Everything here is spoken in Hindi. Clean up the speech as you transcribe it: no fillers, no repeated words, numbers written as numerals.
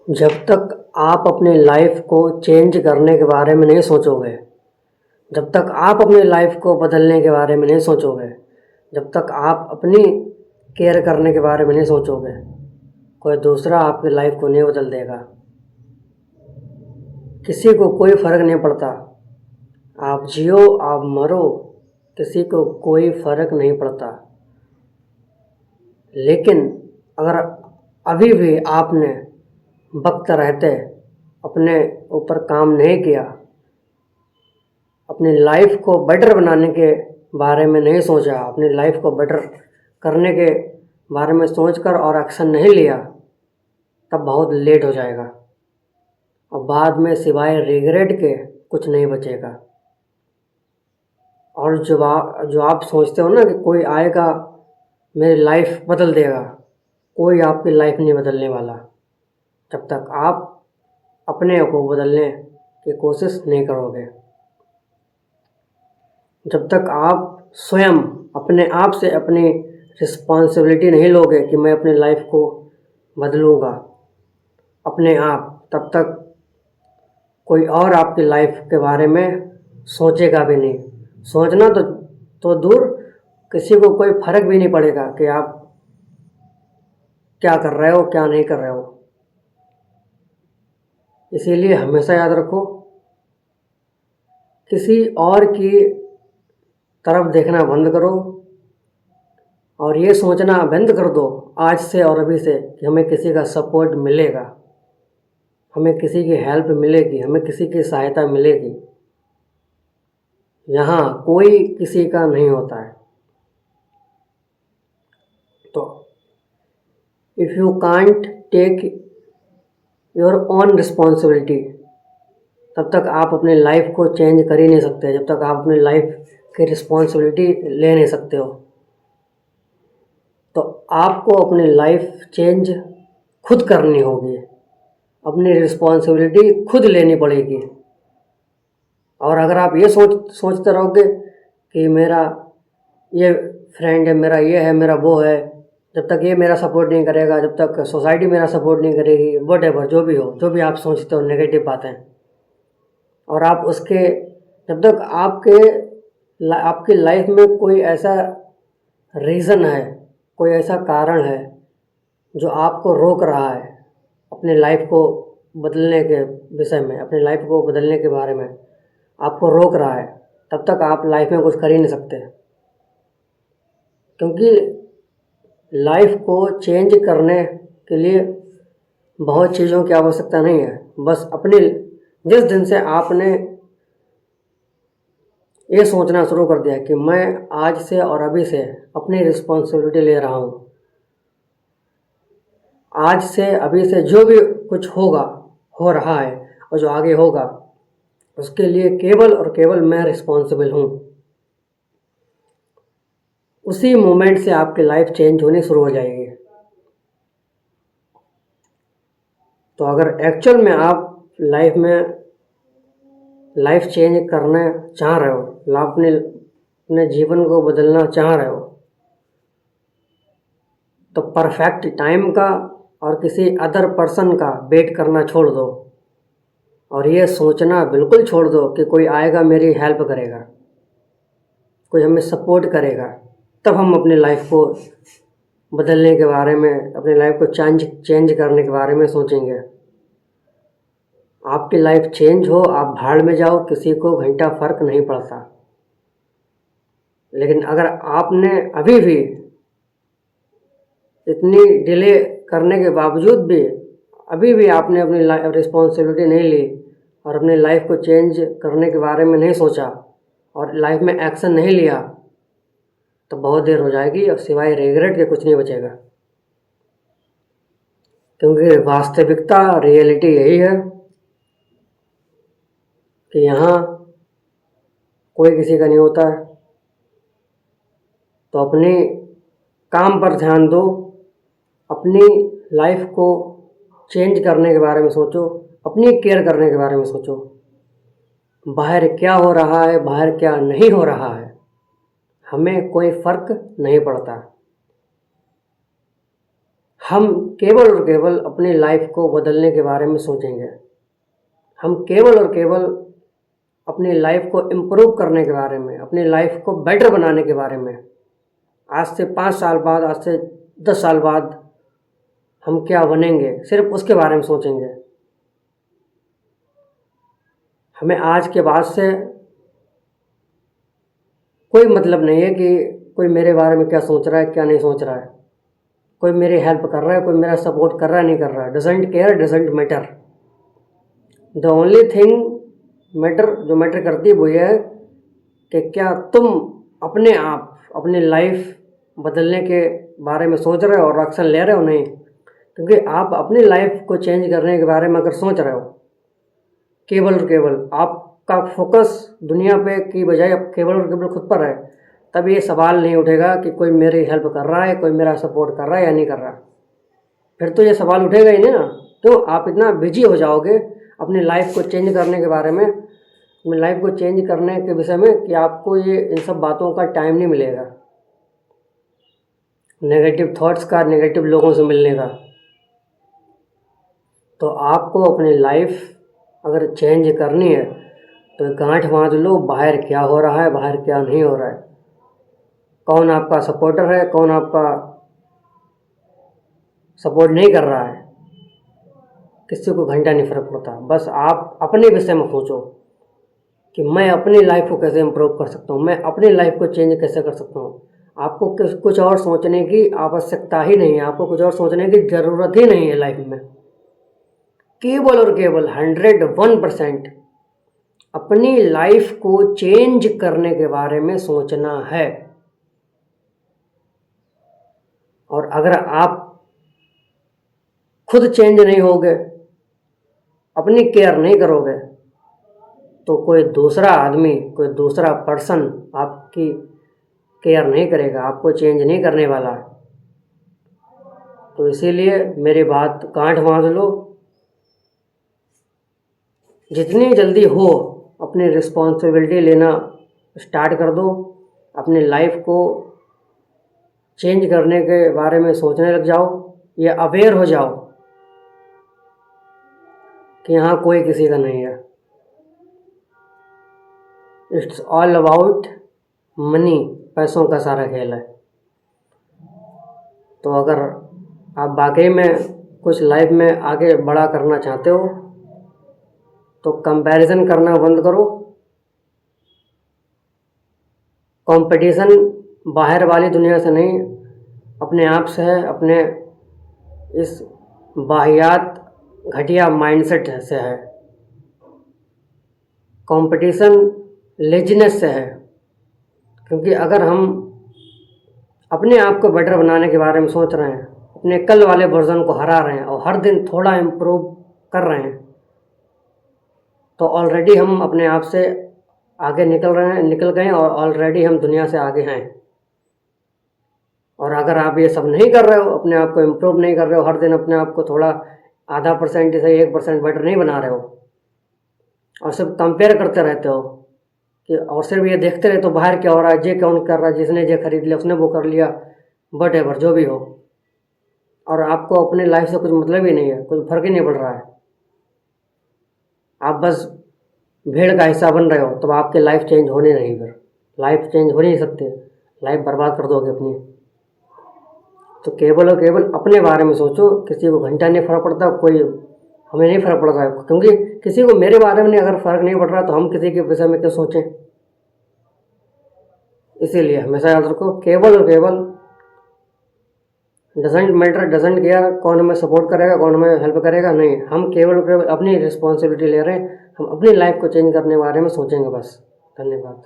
जब तक आप अपने लाइफ को चेंज करने के बारे में नहीं सोचोगे, जब तक आप अपनी लाइफ को बदलने के बारे में नहीं सोचोगे, जब तक आप अपनी केयर करने के बारे में नहीं सोचोगे, कोई दूसरा आपकी लाइफ को नहीं बदल देगा। किसी को कोई फ़र्क नहीं पड़ता, आप जियो आप मरो, किसी को कोई फ़र्क नहीं पड़ता। लेकिन अगर अभी भी आपने वक्त रहते अपने ऊपर काम नहीं किया, अपनी लाइफ को बेटर बनाने के बारे में नहीं सोचा, अपनी लाइफ को बेटर करने के बारे में सोचकर और एक्शन नहीं लिया, तब बहुत लेट हो जाएगा और बाद में सिवाय रिग्रेट के कुछ नहीं बचेगा। और जो आप सोचते हो ना कि कोई आएगा मेरी लाइफ बदल देगा, कोई आपकी लाइफ नहीं बदलने वाला जब तक आप अपने को बदलने की कोशिश नहीं करोगे। जब तक आप स्वयं अपने आप से अपनी रिस्पॉन्सिबिलिटी नहीं लोगे कि मैं अपनी लाइफ को बदलूँगा अपने आप, तब तक कोई और आपकी लाइफ के बारे में सोचेगा भी नहीं। सोचना तो दूर, किसी को कोई फ़र्क भी नहीं पड़ेगा कि आप क्या कर रहे हो क्या नहीं कर रहे हो। इसीलिए हमेशा याद रखो, किसी और की तरफ देखना बंद करो और ये सोचना बंद कर दो आज से और अभी से कि हमें किसी का सपोर्ट मिलेगा, हमें किसी की हेल्प मिलेगी, हमें किसी की सहायता मिलेगी। यहाँ कोई किसी का नहीं होता है। तो if you can't take your own responsibility, तब तक आप अपनी लाइफ को चेंज कर ही नहीं सकते, जब तक आप अपनी लाइफ की रिस्पॉन्सिबिलिटी ले नहीं सकते हो। तो आपको अपनी लाइफ चेंज खुद करनी होगी, अपनी रिस्पॉन्सिबिलिटी खुद लेनी पड़ेगी। और अगर आप ये सोचते रहोगे कि मेरा ये फ्रेंड है, मेरा ये है, मेरा वो है, जब तक ये मेरा सपोर्ट नहीं करेगा, जब तक सोसाइटी मेरा सपोर्ट नहीं करेगी, वॉटेवर जो भी हो, जो भी आप सोचते हो नेगेटिव बातें, और आप उसके जब तक आपकी लाइफ में कोई ऐसा रीज़न है, कोई ऐसा कारण है जो आपको रोक रहा है अपनी लाइफ को बदलने के विषय में, अपनी लाइफ को बदलने के बारे में आपको रोक रहा है, तब तक आप लाइफ में कुछ कर ही नहीं सकते। क्योंकि लाइफ को चेंज करने के लिए बहुत चीज़ों की आवश्यकता नहीं है। बस जिस दिन से आपने ये सोचना शुरू कर दिया कि मैं आज से और अभी से अपनी रिस्पॉन्सिबिलिटी ले रहा हूँ, आज से अभी से जो भी कुछ होगा, हो रहा है और जो आगे होगा, उसके लिए केवल और केवल मैं रिस्पॉन्सिबल हूँ, उसी मोमेंट से आपकी लाइफ चेंज होनी शुरू हो जाएगी। तो अगर एक्चुअल में आप लाइफ चेंज करना चाह रहे हो, अपने जीवन को बदलना चाह रहे हो, तो परफेक्ट टाइम का और किसी अदर पर्सन का वेट करना छोड़ दो और ये सोचना बिल्कुल छोड़ दो कि कोई आएगा मेरी हेल्प करेगा, कोई हमें सपोर्ट करेगा, तब हम अपनी लाइफ को बदलने के बारे में, अपनी लाइफ को चेंज करने के बारे में सोचेंगे। आपकी लाइफ चेंज हो, आप भाड़ में जाओ, किसी को घंटा फ़र्क नहीं पड़ता। लेकिन अगर आपने अभी भी इतनी डिले करने के बावजूद भी अभी भी आपने अपनी रिस्पॉन्सिबिलिटी नहीं ली और अपनी लाइफ को चेंज करने के बारे में नहीं सोचा और लाइफ में एक्शन नहीं लिया, तो बहुत देर हो जाएगी और सिवाय रिग्रेट के कुछ नहीं बचेगा। क्योंकि वास्तविकता, रियलिटी यही है कि यहाँ कोई किसी का नहीं होता है। तो अपने काम पर ध्यान दो, अपनी लाइफ को चेंज करने के बारे में सोचो, अपनी केयर करने के बारे में सोचो। बाहर क्या हो रहा है, बाहर क्या नहीं हो रहा है, हमें कोई फ़र्क नहीं पड़ता। हम केवल और केवल अपनी लाइफ को बदलने के बारे में सोचेंगे। हम केवल और केवल अपनी लाइफ को इम्प्रूव करने के बारे में, अपनी लाइफ को बेटर बनाने के बारे में, आज से 5 साल बाद, आज से 10 साल बाद हम क्या बनेंगे, सिर्फ उसके बारे में सोचेंगे। हमें आज के बाद से कोई मतलब नहीं है कि कोई मेरे बारे में क्या सोच रहा है, क्या नहीं सोच रहा है, कोई मेरी हेल्प कर रहा है, कोई मेरा सपोर्ट कर रहा है, नहीं कर रहा है। Doesn't care, doesn't matter. The only thing matter, जो मैटर करती है वो ये है कि क्या तुम अपने आप अपनी लाइफ बदलने के बारे में सोच रहे हो और एक्शन ले रहे हो। नहीं, क्योंकि आप अपनी लाइफ को चेंज करने के बारे में अगर सोच रहे हो केवल और केवल, आपका फोकस दुनिया पे की बजाय अब केवल और केवल खुद पर है, तब ये सवाल नहीं उठेगा कि कोई मेरी हेल्प कर रहा है, कोई मेरा सपोर्ट कर रहा है या नहीं कर रहा। फिर तो ये सवाल उठेगा ही नहीं ना। तो आप इतना बिजी हो जाओगे अपनी लाइफ को चेंज करने के बारे में, अपनी लाइफ को चेंज करने के विषय में, कि आपको ये इन सब बातों का टाइम नहीं मिलेगा, नेगेटिव थॉट्स का, नेगेटिव लोगों से मिलने का। तो आपको अपनी लाइफ अगर चेंज करनी है तो गांठ बांध लो, बाहर क्या हो रहा है, बाहर क्या नहीं हो रहा है, कौन आपका सपोर्टर है, कौन आपका सपोर्ट नहीं कर रहा है, किसी को घंटा नहीं फर्क पड़ता। बस आप अपने विषय में सोचो कि मैं अपनी लाइफ को कैसे इम्प्रूव कर सकता हूँ, मैं अपनी लाइफ को चेंज कैसे कर सकता हूँ। आपको कुछ और सोचने की आवश्यकता ही नहीं है, आपको कुछ और सोचने की ज़रूरत ही नहीं है लाइफ में। केवल और केवल 101% अपनी लाइफ को चेंज करने के बारे में सोचना है। और अगर आप खुद चेंज नहीं होगे, अपनी केयर नहीं करोगे, तो कोई दूसरा आदमी, कोई दूसरा पर्सन आपकी केयर नहीं करेगा, आपको चेंज नहीं करने वाला। तो इसीलिए मेरी बात गांठ बांध लो, जितनी जल्दी हो अपनी रिस्पॉन्सिबिलिटी लेना स्टार्ट कर दो, अपनी लाइफ को चेंज करने के बारे में सोचने लग जाओ, या अवेयर हो जाओ कि यहाँ कोई किसी का नहीं है। इट्स ऑल अबाउट मनी, पैसों का सारा खेल है। तो अगर आप वाकई में कुछ लाइफ में आगे बड़ा करना चाहते हो तो कंपैरिजन करना बंद करो। कंपटीशन बाहर वाली दुनिया से नहीं, अपने आप से है, अपने इस वाहियात घटिया माइंडसेट से है। कंपटीशन लेजीनेस से है, क्योंकि अगर हम अपने आप को बेटर बनाने के बारे में सोच रहे हैं, अपने कल वाले वर्जन को हरा रहे हैं और हर दिन थोड़ा इम्प्रूव कर रहे हैं, तो ऑलरेडी हम अपने आप से आगे निकल गए और ऑलरेडी हम दुनिया से आगे हैं। और अगर आप ये सब नहीं कर रहे हो, अपने आप को इम्प्रूव नहीं कर रहे हो, हर दिन अपने आप को थोड़ा आधा % से 1% बेटर नहीं बना रहे हो, और सिर्फ कंपेयर करते रहते हो कि, और सिर्फ ये देखते रहते हो बाहर क्या हो रहा है, ये कौन कर रहा है, जिसने ये खरीद लिया उसने वो कर लिया, वटेवर जो भी हो, और आपको अपनी लाइफ से कुछ मतलब ही नहीं है, कुछ फर्क ही नहीं पड़ रहा है, आप बस भीड़ का हिस्सा बन रहे हो, तो आपकी लाइफ चेंज होनी नहीं। फिर लाइफ चेंज हो नहीं सकती, लाइफ बर्बाद कर दोगे अपनी। तो केवल और केवल अपने बारे में सोचो, किसी को घंटा नहीं फर्क पड़ता, कोई हमें नहीं फर्क पड़ रहा है, क्योंकि किसी को मेरे बारे में अगर फर्क नहीं पड़ रहा तो हम किसी के विषय में क्यों सोचें। इसीलिए हमेशा याद रखो, केवल और केवल डजेंट मैटर, डजेंट केयर कौन हमें सपोर्ट करेगा, कौन हमें हेल्प करेगा, नहीं, हम केवल और केवल अपनी रिस्पॉन्सिबिलिटी ले रहे हैं, हम अपनी लाइफ को चेंज करने के बारे में सोचेंगे बस। धन्यवाद।